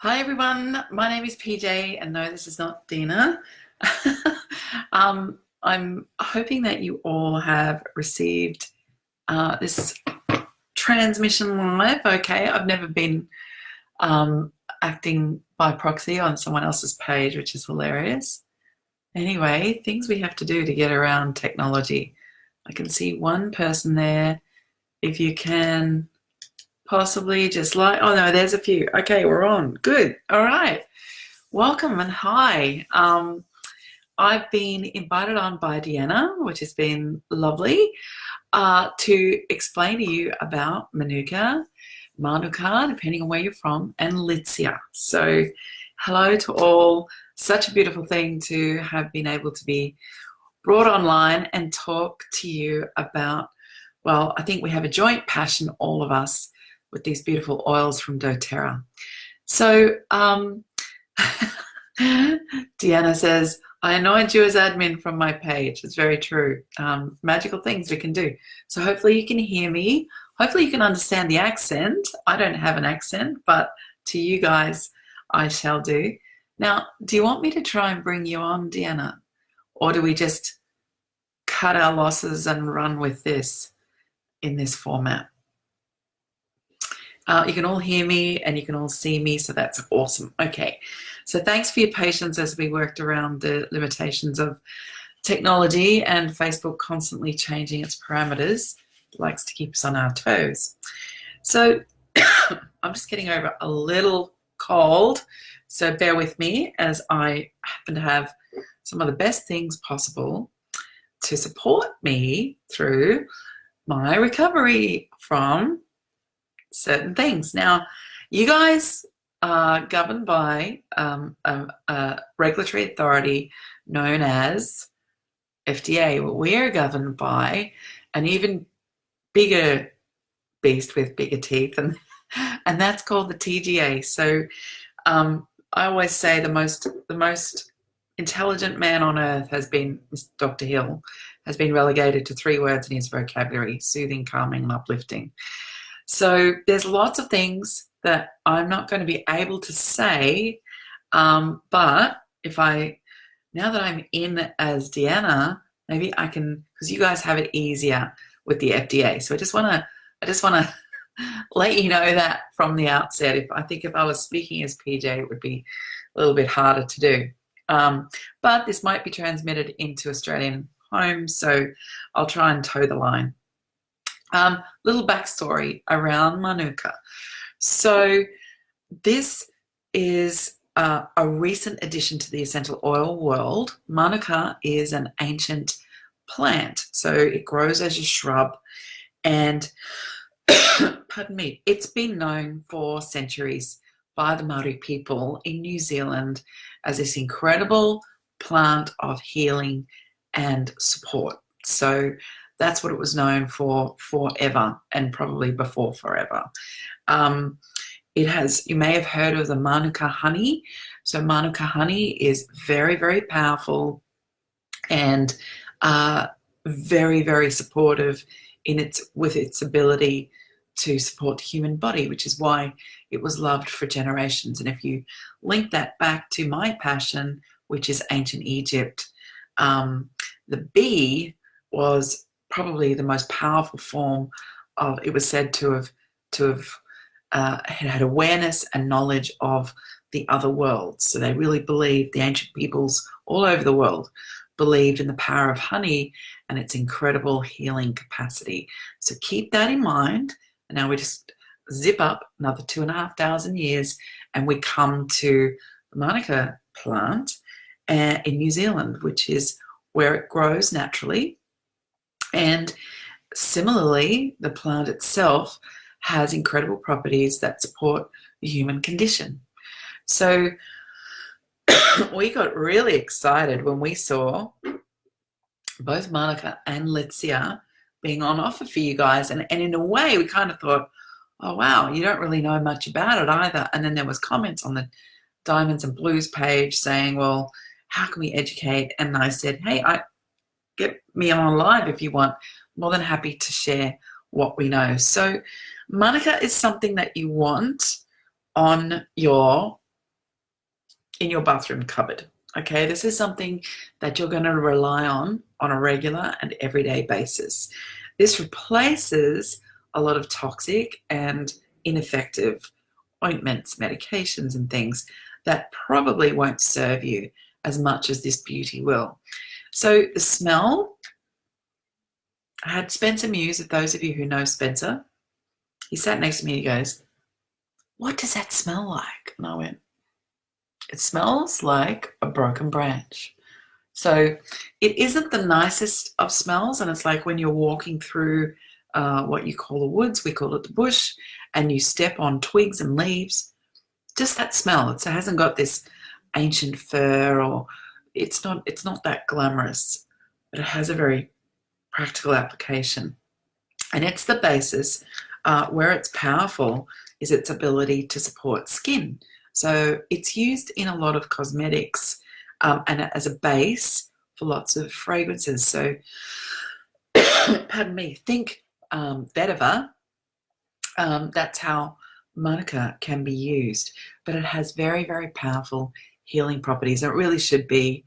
Hi everyone, my name is PJ, and no, this is not Dina. I'm hoping that you all have received this transmission live. Okay, I've never been acting by proxy on someone else's page, which is hilarious. Anyway, things we have to do to get around technology. I can see one person there. If you can possibly just oh no, there's a few. Okay, we're on. Good. All right. Welcome and hi. I've been invited on by Deanna, which has been lovely, to explain to you about Manuka, depending on where you're from, and Litsea. So hello to all. Such a beautiful thing to have been able to be brought online and talk to you about, well, I think we have a joint passion, all of us, with these beautiful oils from doTERRA. So Deanna says, I annoyed you as admin from my page. It's very true. Magical things we can do. So hopefully you can hear me. Hopefully you can understand the accent. I don't have an accent, but to you guys, I shall do. Now, do you want me to try and bring you on, Deanna? Or do we just cut our losses and run with this in this format? You can all hear me and you can all see me, so that's awesome. Okay, so thanks for your patience as we worked around the limitations of technology and Facebook constantly changing its parameters. It likes to keep us on our toes. So I'm just getting over a little cold, so bear with me as I happen to have some of the best things possible to support me through my recovery from certain things. Now, you guys are governed by a regulatory authority known as FDA. Well, we're governed by an even bigger beast with bigger teeth, and that's called the TGA. So I always say the most intelligent man on earth has been Dr. Hill, has been relegated to 3 words in his vocabulary: soothing, calming, and uplifting. So there's lots of things that I'm not going to be able to say, but now that I'm in as Deanna, maybe I can, because you guys have it easier with the FDA. So I just want to let you know that from the outset. If I was speaking as PJ, it would be a little bit harder to do. But this might be transmitted into Australian homes, so I'll try and toe the line. Little backstory around Manuka. So this is a recent addition to the essential oil world. Manuka is an ancient plant, so it grows as a shrub, and pardon me, it's been known for centuries by the Maori people in New Zealand as this incredible plant of healing and support. So that's what it was known for forever, and probably before forever. It has, you may have heard of the Manuka honey. So Manuka honey is very, very powerful and very, very supportive with its ability to support the human body, which is why it was loved for generations. And if you link that back to my passion, which is ancient Egypt, the bee was probably the most powerful form of, it was said to have had awareness and knowledge of the other worlds. So they really believed, the ancient peoples all over the world believed in the power of honey and its incredible healing capacity. So keep that in mind. And now we just zip up another 2,500 years and we come to the Manuka plant in New Zealand, which is where it grows naturally. And similarly, the plant itself has incredible properties that support the human condition. So we got really excited when we saw both Manuka and Litsea being on offer for you guys. And in a way, we kind of thought, oh, wow, you don't really know much about it either. And then there was comments on the Diamonds and Blues page saying, well, how can we educate? And I said, hey, get me on live if you want. More than happy to share what we know. So Manuka is something that you want on your in your bathroom cupboard. Okay, this is something that you're going to rely on a regular and everyday basis. This replaces a lot of toxic and ineffective ointments, medications, and things that probably won't serve you as much as this beauty will. So the smell, I had Spencer Muse, if those of you who know Spencer, he sat next to me and he goes, "What does that smell like?" And I went, "It smells like a broken branch." So it isn't the nicest of smells, and it's like when you're walking through what you call the woods, we call it the bush, and you step on twigs and leaves. Just that smell. It hasn't got this ancient fur, or it's not that glamorous, but it has a very practical application. And it's the basis where it's powerful is its ability to support skin. So it's used in a lot of cosmetics and as a base for lots of fragrances. So, pardon me, think vetiver. That's how Manuka can be used, but it has very, very powerful healing properties. It really should be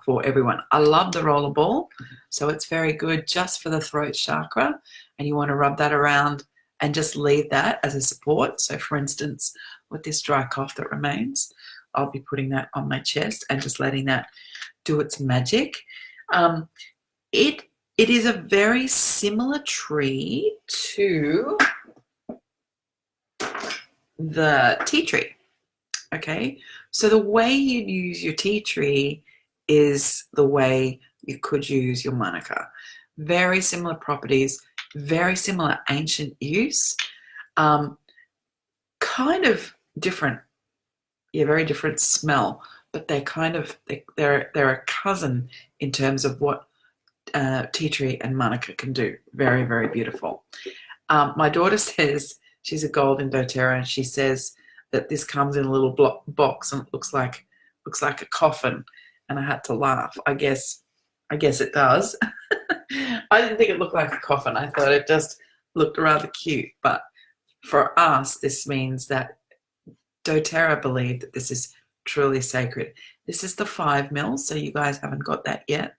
for everyone. I love the rollerball, so it's very good just for the throat chakra, and you want to rub that around and just leave that as a support. So for instance, with this dry cough that remains, I'll be putting that on my chest and just letting that do its magic. It is a very similar tree to the tea tree. Okay, so the way you'd use your tea tree is the way you could use your Manuka. Very similar properties, very similar ancient use, kind of different, very different smell, but they're a cousin in terms of what tea tree and Manuka can do. Very, very beautiful. My daughter says she's a golden doTERRA, and she says that this comes in a little box and it looks like a coffin, and I had to laugh. I guess it does. I didn't think it looked like a coffin. I thought it just looked rather cute. But for us, this means that doTERRA believed that this is truly sacred. This is the 5 ml, so you guys haven't got that yet.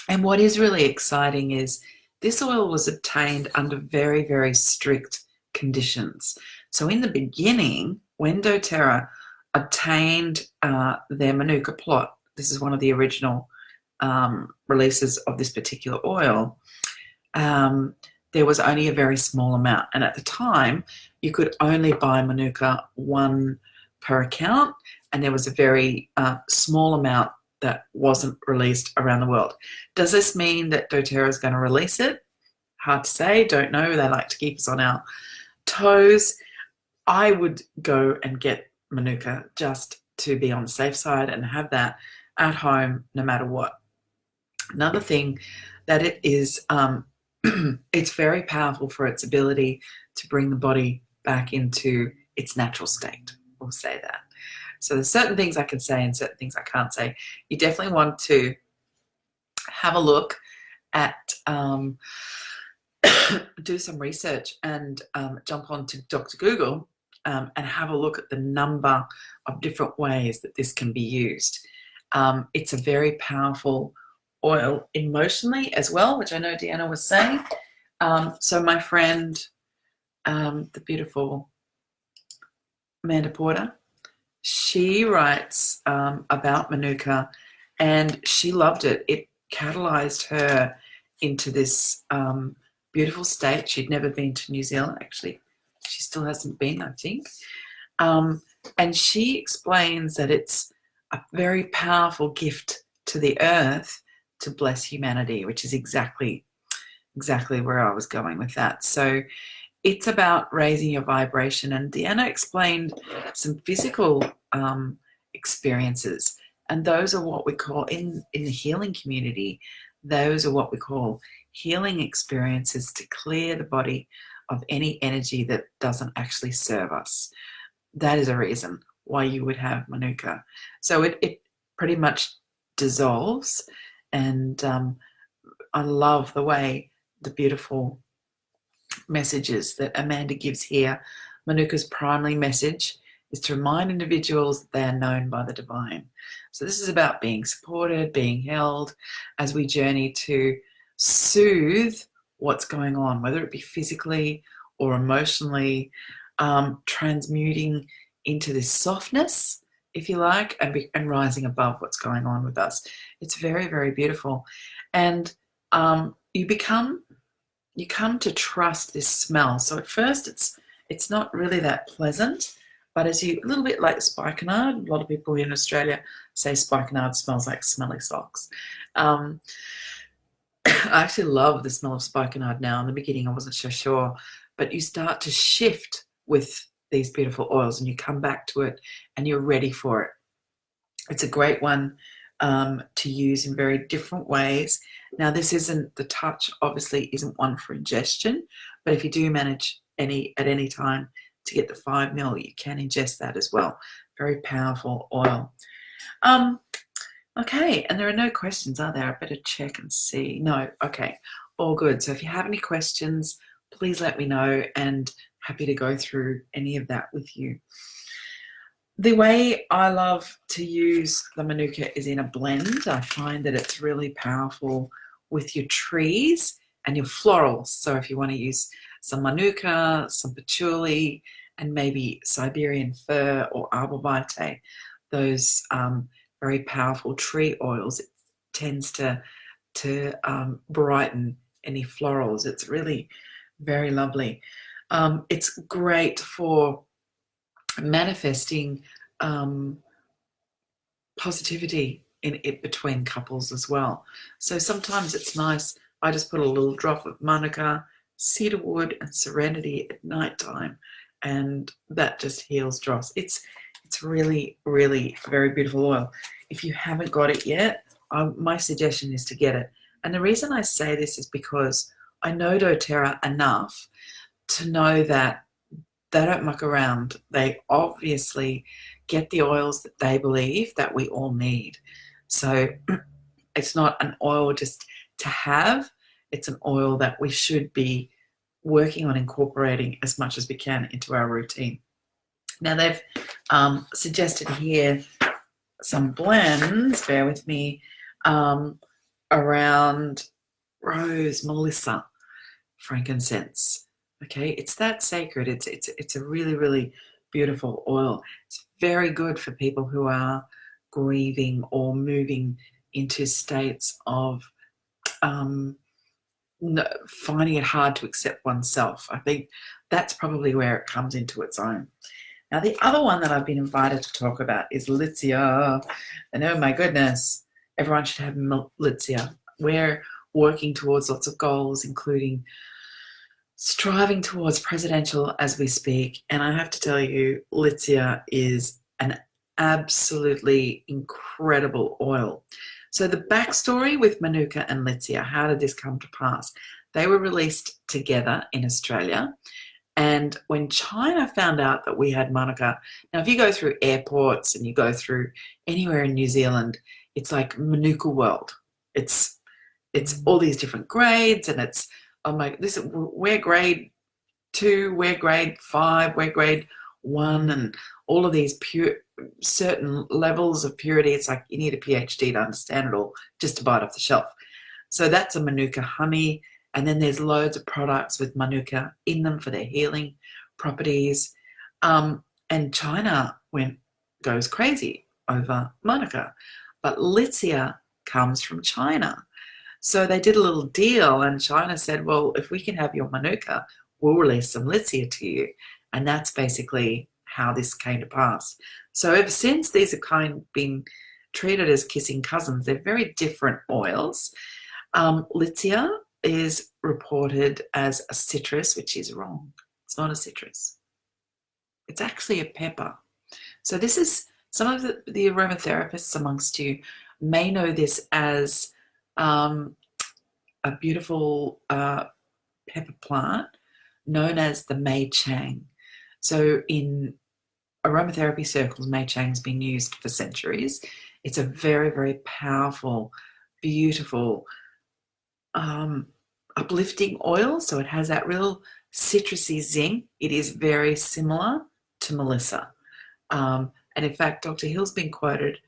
And what is really exciting is this oil was obtained under very, very strict conditions. So in the beginning, when doTERRA obtained their Manuka plot, this is one of the original releases of this particular oil, there was only a very small amount. And at the time, you could only buy Manuka 1 per account, and there was a very small amount that wasn't released around the world. Does this mean that doTERRA is going to release it? Hard to say, don't know. They like to keep us on our toes. I would go and get Manuka just to be on the safe side and have that at home no matter what. Another thing that it is, it's very powerful for its ability to bring the body back into its natural state. We'll say that. So there's certain things I can say and certain things I can't say. You definitely want to have a look at, do some research and jump onto Dr. Google and have a look at the number of different ways that this can be used. It's a very powerful oil emotionally as well, which I know Deanna was saying. So my friend, the beautiful Amanda Porter, she writes about Manuka, and she loved it. It catalyzed her into this beautiful state. She'd never been to New Zealand, actually. She still hasn't been, I think. And she explains that it's a very powerful gift to the earth to bless humanity, which is exactly where I was going with that. So it's about raising your vibration. And Deanna explained some physical experiences. And those are what we call, in the healing community, those are what we call healing experiences to clear the body of any energy that doesn't actually serve us. That is a reason why you would have Manuka. So it pretty much dissolves. And I love the way the beautiful messages that Amanda gives here. Manuka's primary message is to remind individuals that they are known by the divine. So this is about being supported, being held as we journey to soothe what's going on, whether it be physically or emotionally, transmuting into this softness, if you like, and rising above what's going on with us. It's very, very beautiful. And you come to trust this smell. So at first it's not really that pleasant, but as a little bit like spikenard, a lot of people here in Australia say spikenard smells like smelly socks. I actually love the smell of spikenard now. In the beginning, I wasn't so sure, but you start to shift with these beautiful oils and you come back to it and you're ready for it. It's a great one to use in very different ways. Now, this isn't, the touch obviously isn't one for ingestion, but if you do manage at any time to get the 5 ml, you can ingest that as well. Very powerful oil. Okay, and there are no questions, are there? I better check and see. No, okay, all good. So if you have any questions, please let me know, and happy to go through any of that with you. The way I love to use the Manuka is in a blend. I find that it's really powerful with your trees and your florals. So if you want to use some Manuka, some patchouli, and maybe Siberian fir or arbor vitae, those very powerful tree oils, it tends to brighten any florals. It's really very lovely. It's great for manifesting positivity in it between couples as well. So sometimes it's nice. I just put a little drop of Manuka, cedarwood, and serenity at night time, and that just heals dross. It's really, really very beautiful oil. If you haven't got it yet, my suggestion is to get it. And the reason I say this is because I know doTERRA enough to know that they don't muck around. They obviously get the oils that they believe that we all need. So it's not an oil just to have. It's an oil that we should be working on incorporating as much as we can into our routine. Now they've suggested here some blends, bear with me, around rose, melissa, frankincense. Okay, it's that sacred. It's a really, really beautiful oil. It's very good for people who are grieving or moving into states of finding it hard to accept oneself. I think that's probably where it comes into its own. Now, the other one that I've been invited to talk about is Litsea. And oh my goodness, everyone should have Litsea. We're working towards lots of goals, including striving towards presidential as we speak. And I have to tell you, Litsea is an absolutely incredible oil. So the backstory with Manuka and Litsea, how did this come to pass? They were released together in Australia. And when China found out that we had Manuka, now if you go through airports and you go through anywhere in New Zealand, it's like Manuka world. It's all these different grades, and it's, oh my, we're grade 2, we're grade 5, we're grade 1, and all of these certain levels of purity. It's like you need a PhD to understand it all just to buy it off the shelf. So that's a Manuka honey. And then there's loads of products with Manuka in them for their healing properties. And China goes crazy over Manuka. But Litsea comes from China. So they did a little deal, and China said, well, if we can have your Manuka, we'll release some Litsea to you. And that's basically how this came to pass. So ever since, these have kind of been treated as kissing cousins. They're very different oils. Litsea is reported as a citrus, which is wrong. It's not a citrus. It's actually a pepper. So this is, some of the aromatherapists amongst you may know this as a beautiful pepper plant known as the Mei Chang. So in aromatherapy circles, Mei Chang's been used for centuries. It's a very, very powerful, beautiful, uplifting oil. So it has that real citrusy zing. It is very similar to melissa. And in fact, Dr. Hill's been quoted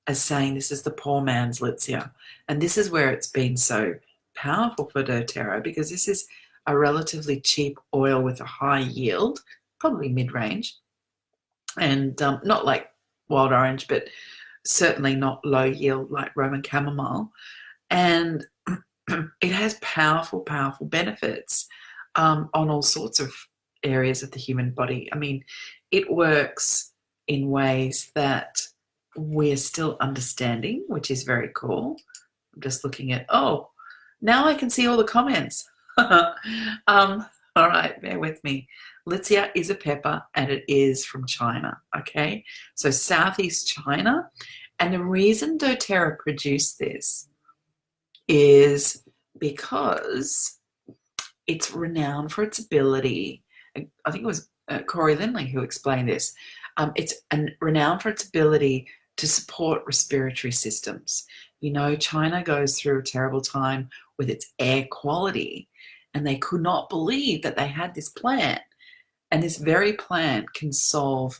as saying this is the poor man's Litsea. And this is where it's been so powerful for doTERRA, because this is a relatively cheap oil with a high yield, probably mid-range, and not like wild orange, but certainly not low yield like Roman chamomile. And it has powerful, powerful benefits on all sorts of areas of the human body. I mean, it works in ways that we're still understanding, which is very cool. I'm just looking at, oh, now I can see all the comments. All right, bear with me. Litsea is a pepper and it is from China, okay? So Southeast China. And the reason doTERRA produced this is because it's renowned for its ability. I think it was Corey Lindley who explained this. It's renowned for its ability to support respiratory systems. You know, China goes through a terrible time with its air quality, and they could not believe that they had this plant. And this very plant can solve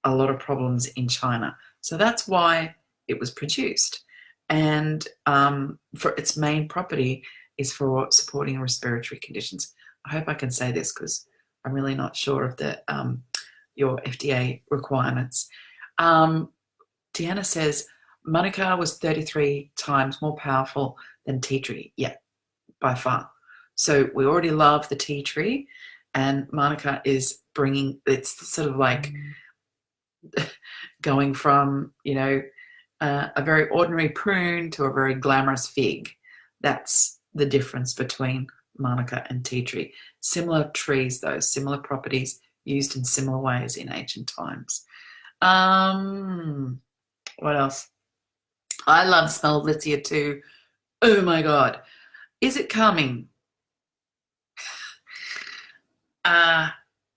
a lot of problems in China. So that's why it was produced. And for its main property is for supporting respiratory conditions. I hope I can say this because I'm really not sure of the your FDA requirements. Deanna says, Manuka was 33 times more powerful than tea tree. Yeah, by far. So we already love the tea tree, and Manuka is bringing, it's sort of like going from, you know, a very ordinary prune to a very glamorous fig. That's the difference between Manuka and tea tree. Similar trees, though, similar properties used in similar ways in ancient times. What else? I love the smell of Litsea too. Oh my God. Is it coming?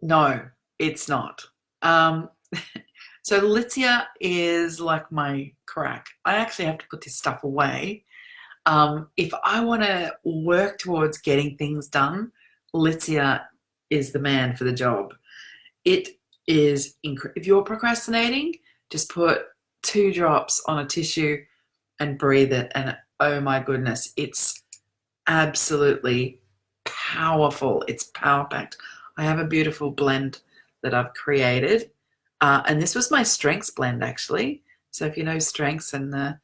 No, it's not. So Litsea is like my crack. I actually have to put this stuff away. If I want to work towards getting things done, Litsea is the man for the job. It is if you're procrastinating, just put 2 drops on a tissue and breathe it, and oh my goodness, it's absolutely powerful. It's power-packed. I have a beautiful blend that I've created, and this was my strengths blend actually. So if you know strengths and the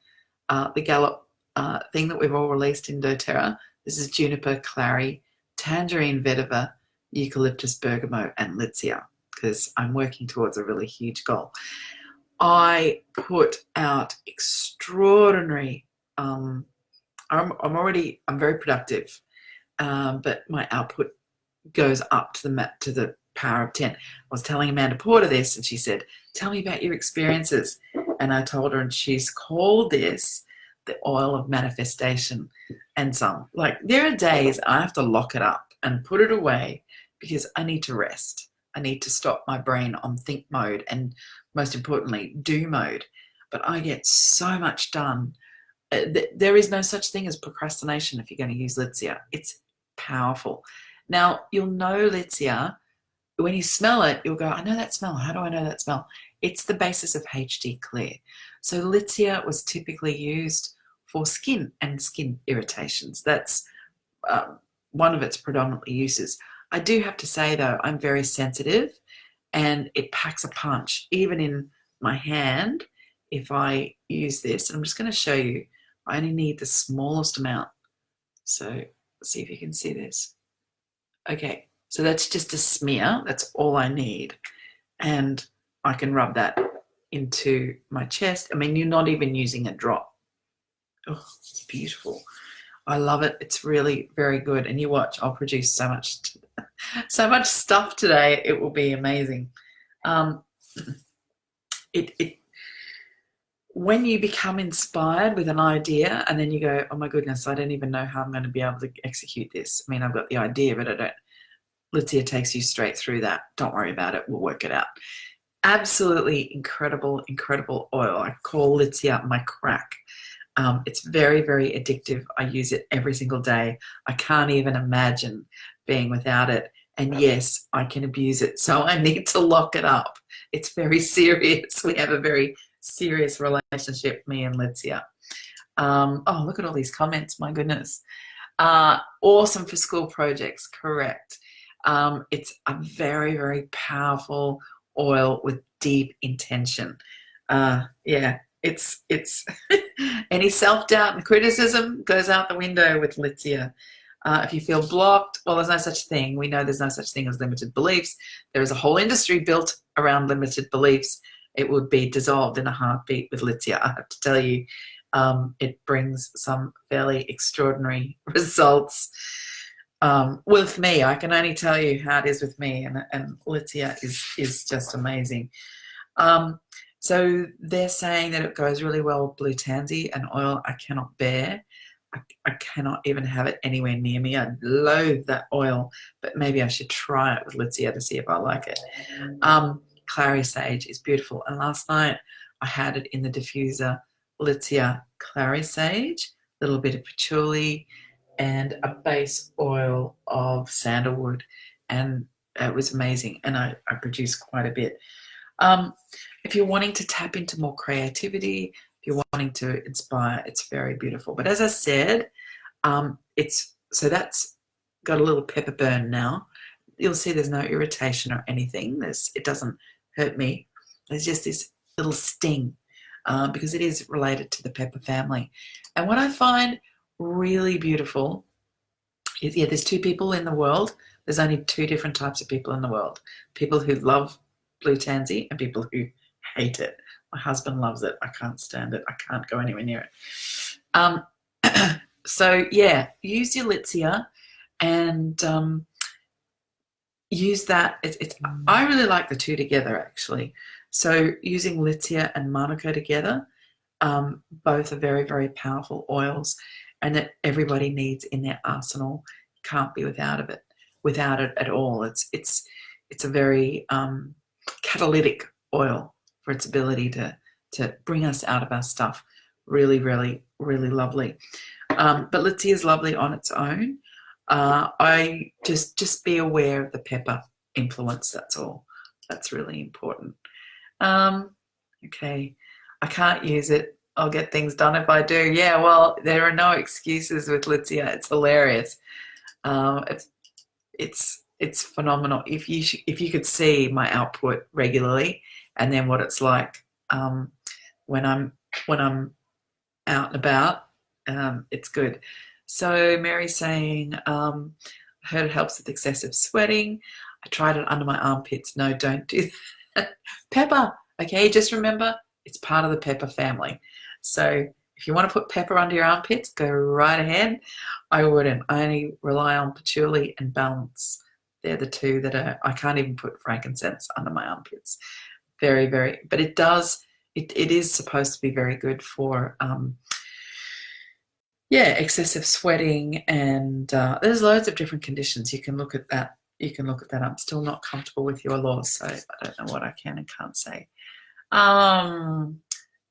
Gallup thing that we've all released in doTERRA, this is juniper, clary, tangerine, vetiver, eucalyptus, bergamot, and Litsea, because I'm working towards a really huge goal. I put out extraordinary, I'm very productive, but my output goes up to the power of 10. I was telling Amanda Porter this, and she said, tell me about your experiences. And I told her, and she's called this the oil of manifestation. And some, like, there are days I have to lock it up and put it away because I need to rest. I need to stop my brain on think mode and, most importantly, do mode. But I get so much done. There is no such thing as procrastination if you're going to use Litsea. It's powerful. Now, you'll know Litsea. When you smell it, you'll go, I know that smell. How do I know that smell? It's the basis of HD Clear. So Litsea was typically used for skin and skin irritations. That's one of its predominantly uses. I do have to say, though, I'm very sensitive, and it packs a punch. Even in my hand, if I use this, and I'm just going to show you, I only need the smallest amount. So let's see if you can see this. Okay, so that's just a smear. That's all I need. And I can rub that into my chest. I mean, you're not even using a drop. Oh, it's beautiful. I love it. It's really very good. And you watch, I'll produce so much stuff today. It will be amazing. When you become inspired with an idea and then you go, oh my goodness, I don't even know how I'm going to be able to execute this. I mean, I've got the idea, but I don't. Litsea takes you straight through that. Don't worry about it. We'll work it out. Absolutely incredible, incredible oil. I call Litsea my crack. It's very, very addictive. I use it every single day. I can't even imagine being without it. And yes, I can abuse it, so I need to lock it up. It's very serious. We have a very serious relationship, me and Litsea. Oh, look at all these comments. My goodness. Awesome for school projects. Correct. It's a very, very powerful oil with deep intention. Yeah, it's any self-doubt and criticism goes out the window with Litsea. If you feel blocked, well, there's no such thing. We know there's no such thing as limited beliefs. There is a whole industry built around limited beliefs. It would be dissolved in a heartbeat with Litsea, I have to tell you. It brings some fairly extraordinary results. With me, I can only tell you how it is with me, and Litsea is just amazing. So they're saying that it goes really well with blue tansy, an oil I cannot bear. I cannot even have it anywhere near me. I loathe that oil, but maybe I should try it with Litsea to see if I like it. Clary sage is beautiful, and last night I had it in the diffuser. Litsea clary sage, a little bit of patchouli, and a base oil of sandalwood, and it was amazing, and I produced quite a bit. If you're wanting to tap into more creativity, if you're wanting to inspire, it's very beautiful. But as I said, that's got a little pepper burn now. You'll see there's no irritation or anything. It doesn't hurt me. There's just this little sting because it is related to the pepper family. And what I find really beautiful is, there's two people in the world. There's only two different types of people in the world. People who love blue tansy and people who hate it. My husband loves it. I can't stand it. I can't go anywhere near it. So yeah, use your Litsea and use that. I really like the two together actually. So using Litsea and Manuka together, both are very, very powerful oils, and that everybody needs in their arsenal. You can't be without it at all. It's a very catalytic oil for its ability to bring us out of our stuff. Really, really, really lovely. But Litsea is lovely on its own. I just be aware of the pepper influence. That's all. That's really important. Okay, I can't use it. I'll get things done if I do. Yeah, well, there are no excuses with Litsea. It's hilarious. It's phenomenal. If you could see my output regularly, and then what it's like when I'm out and about, it's good. So Mary's saying, I heard it helps with excessive sweating. I tried it under my armpits. No, don't do that. Pepper, okay, just remember it's part of the pepper family. So if you want to put pepper under your armpits, go right ahead. I wouldn't. I only rely on patchouli and balance. They're the two that I can't even put frankincense under my armpits. Very, very, but it is supposed to be very good for excessive sweating, and there's loads of different conditions. You can look at that. I'm still not comfortable with your laws, so I don't know what I can and can't say.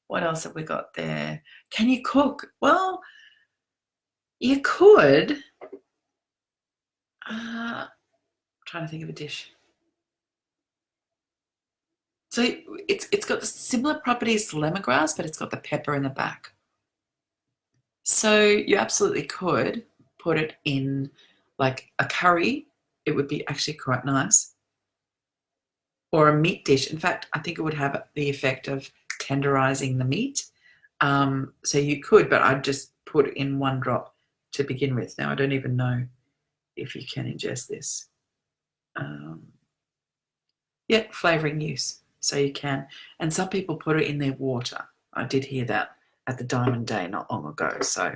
What else have we got there? Can you cook? Well, you could. I'm trying to think of a dish. So it's got similar properties to lemongrass, but it's got the pepper in the back. So you absolutely could put it in like a curry. It would be actually quite nice. Or a meat dish. In fact, I think it would have the effect of tenderizing the meat. So you could, but I'd just put it in one drop to begin with. Now, I don't even know if you can ingest this. Flavouring use. So you can. And some people put it in their water. I did hear that at the Diamond Day not long ago. So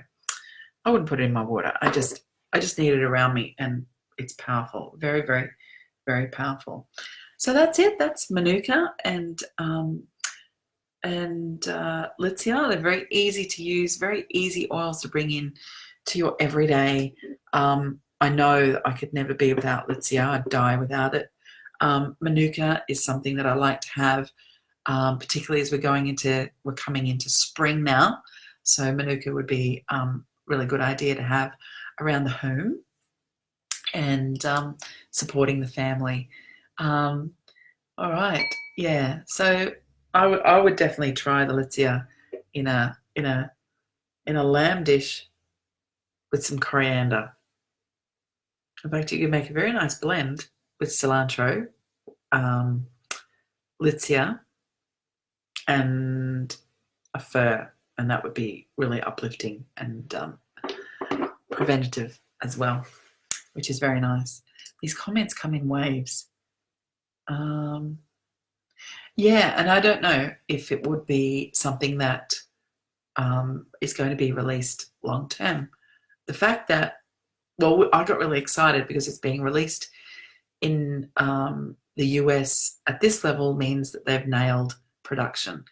I wouldn't put it in my water. I just need it around me, and it's powerful. Very, very, very powerful. So that's it. That's Manuka and Litsea. They're very easy to use, very easy oils to bring in to your everyday. I know that I could never be without Litsea. I'd die without it. Manuka is something that I like to have, particularly as we're coming into spring now. So Manuka would be a really good idea to have around the home. and supporting the family. All right, yeah. So I would definitely try the Litsea in a lamb dish with some coriander. In fact, you can make a very nice blend with cilantro, Litsea, and a fir, and that would be really uplifting and preventative as well, which is very nice. These comments come in waves. Yeah, and I don't know if it would be something that is going to be released long term. The fact that, well, I got really excited because it's being released in the US at this level means that they've nailed production.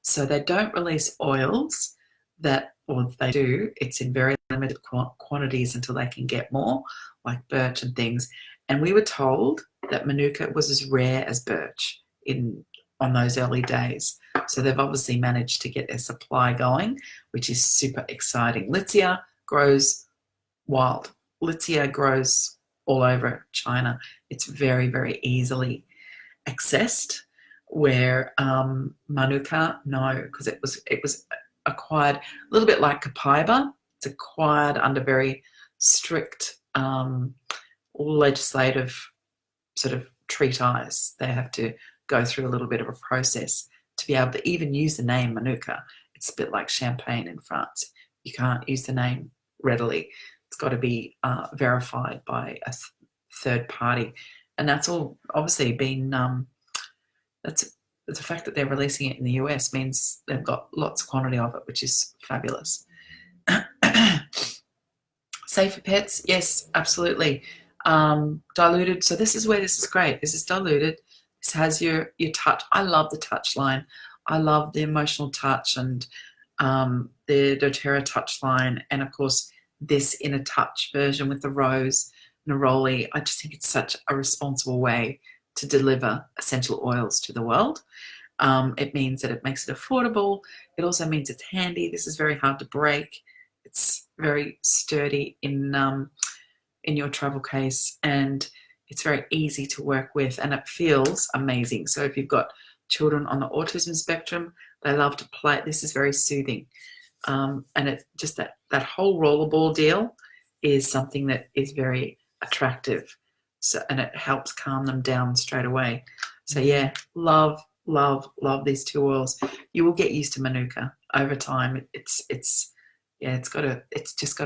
So they don't release oils that, or if they do, it's in very limited quantities until they can get more, like birch and things. And we were told that Manuka was as rare as birch on those early days. So they've obviously managed to get their supply going, which is super exciting. Litsea grows wild. Litsea grows all over China. It's very, very easily accessed, where Manuka, no, because it was acquired a little bit like Copaiba. It's acquired under very strict legislative sort of treatise. They have to go through a little bit of a process to be able to even use the name Manuka. It's a bit like champagne in France. You can't use the name readily. It's got to be verified by a third party, and that's all obviously been. That's the fact that they're releasing it in the US means they've got lots of quantity of it, which is fabulous. Safe for pets, yes, absolutely. Diluted. So this is where this is great. This is diluted. This has your touch. I love the touch line. I love the emotional touch and the doTERRA touch line, and of course this in a touch version with the rose neroli. I just think it's such a responsible way to deliver essential oils to the world. It means that it makes it affordable. It also means it's handy. This is very hard to break. It's very sturdy in your travel case, and it's very easy to work with, and it feels amazing. So if you've got children on the autism spectrum, they love to play. This is very soothing. And it just that whole rollerball deal is something that is very attractive. So, and it helps calm them down straight away. So yeah, love these two oils. You will get used to Manuka over time. It's just got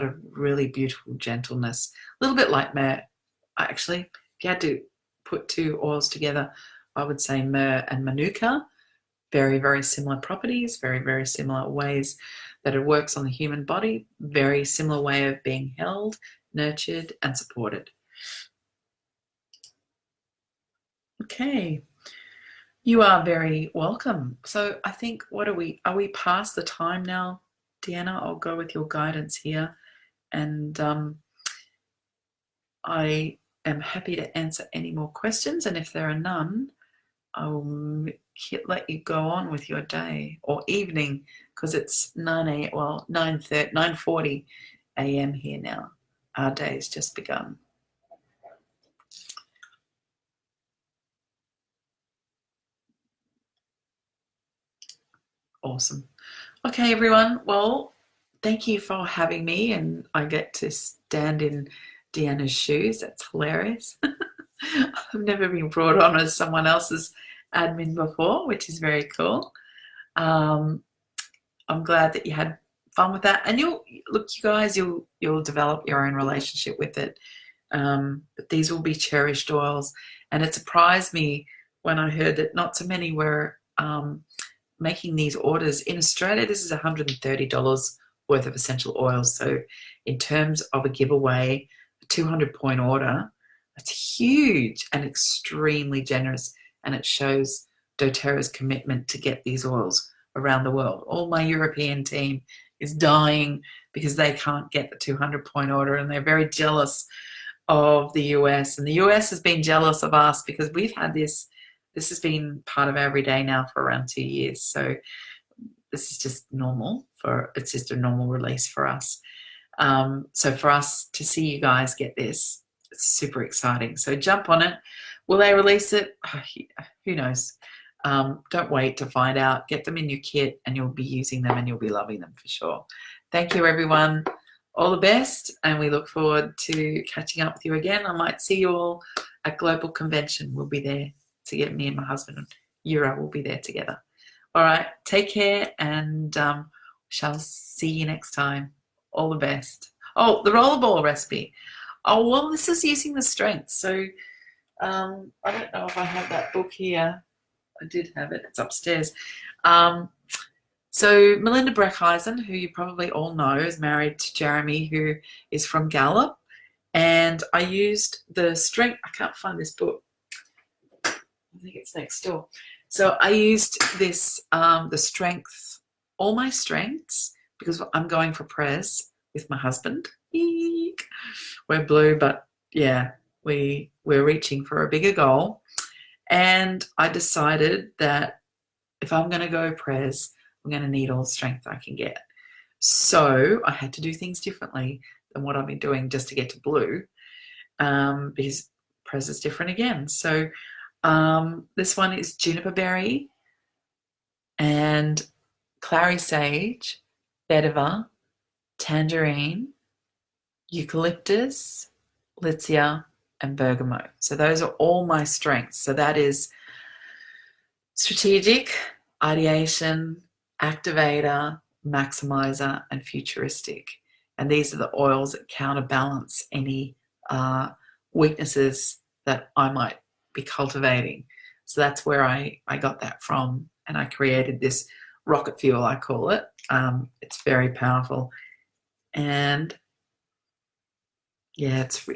a really beautiful gentleness, a little bit like myrrh. Actually, if you had to put two oils together, I would say myrrh and Manuka. Very, very similar properties, very, very similar ways that it works on the human body, very similar way of being held, nurtured, and supported. Okay, you are very welcome. So I think, are we past the time now, Deanna? I'll go with your guidance here, and I am happy to answer any more questions, and if there are none, I will let you go on with your day or evening, because it's 9:40 a.m. here now. Our day's just begun. Awesome. Okay, everyone. Well, thank you for having me, and I get to stand in Deanna's shoes. That's hilarious. I've never been brought on as someone else's admin before, which is very cool. I'm glad that you had fun with that, and you guys, you'll develop your own relationship with it. But these will be cherished oils, and it surprised me when I heard that not so many were making these orders. In Australia, this is $130 worth of essential oils. So in terms of a giveaway, a 200-point order, that's huge and extremely generous, and it shows doTERRA's commitment to get these oils around the world. All my European team is dying because they can't get the 200-point order, and they're very jealous of the US, and the US has been jealous of us because we've had this has been part of our everyday now for around 2 years. So this is just normal it's just a normal release for us. So for us to see you guys get this It's super exciting. So jump on it. Will they release it? Oh, who knows? Don't wait to find out. Get them in your kit and you'll be using them and you'll be loving them for sure. Thank you, everyone. All the best, and we look forward to catching up with you again. I might see you all at Global Convention. We'll be there to get me and my husband, Euro, will be there together. All right, take care, and shall see you next time. All the best. Oh, the rollerball recipe. Oh, well, this is using the strength. So I don't know if I have that book here. I did have it. It's upstairs. So Melinda Breckheisen, who you probably all know, is married to Jeremy, who is from Gallup. And I used the strength. I can't find this book. I think it's next door. So I used this, the strength, all my strengths, because I'm going for press with my husband. Eek. We're blue, but yeah, we're reaching for a bigger goal. And I decided that if I'm going to go press, I'm going to need all the strength I can get. So I had to do things differently than what I've been doing just to get to blue, because press is different again. So this one is juniper berry and clary sage, vetiver, tangerine, eucalyptus, Litsea, and bergamot. So those are all my strengths. So that is strategic, ideation, activator, maximizer, and futuristic. And these are the oils that counterbalance any weaknesses that I might be cultivating. So that's where I got that from, and I created this rocket fuel, I call it. It's very powerful, and yeah, it's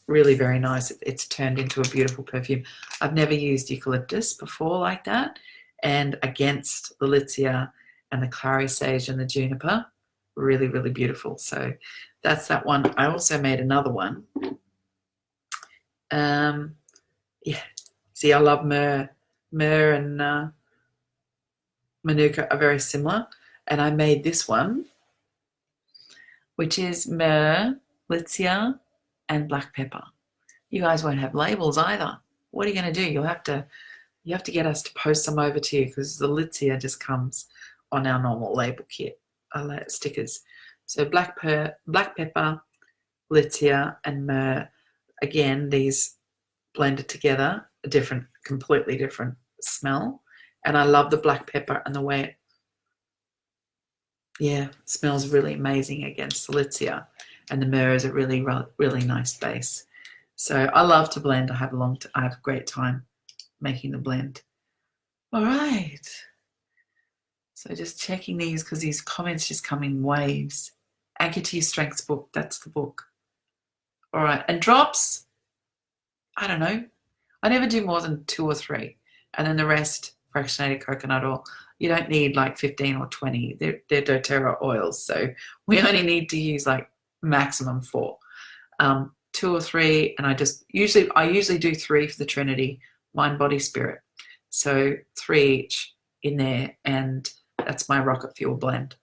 really very nice. It's turned into a beautiful perfume. I've never used eucalyptus before like that, and against the Litsea and the clary sage and the juniper, really, really beautiful. So that's that one. I also made another one. Yeah, see, I love myrrh. Myrrh and Manuka are very similar, and I made this one, which is myrrh, Litsea, and black pepper. You guys won't have labels either. What are you going to do? You have to get us to post some over to you, because the Litsea just comes on our normal label kit, stickers. So black pepper, Litsea, and myrrh. Again, these blended together, completely different smell. And I love the black pepper and the way it smells really amazing against the Litsea. And the myrrh is a really, really nice base. So I love to blend. I have a great time making the blend. All right. So just checking these, because these comments just come in waves. Anchor to Your Strengths book. That's the book. All right. And drops, I don't know. I never do more than 2 or 3. And then the rest, fractionated coconut oil. You don't need like 15 or 20. They're doTERRA oils. So we only need to use like maximum 4. 2 or 3, and I usually do 3 for the Trinity, mind, body, spirit. So 3 each in there, and that's my rocket fuel blend.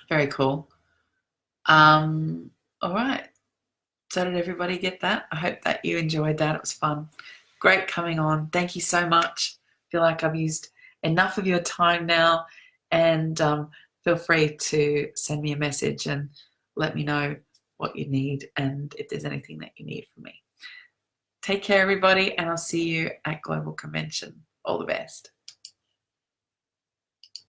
Very cool. All right. So did everybody get that? I hope that you enjoyed that. It was fun. Great coming on. Thank you so much. I feel like I've used enough of your time now, and feel free to send me a message and let me know what you need and if there's anything that you need from me. Take care, everybody, and I'll see you at Global Convention. All the best.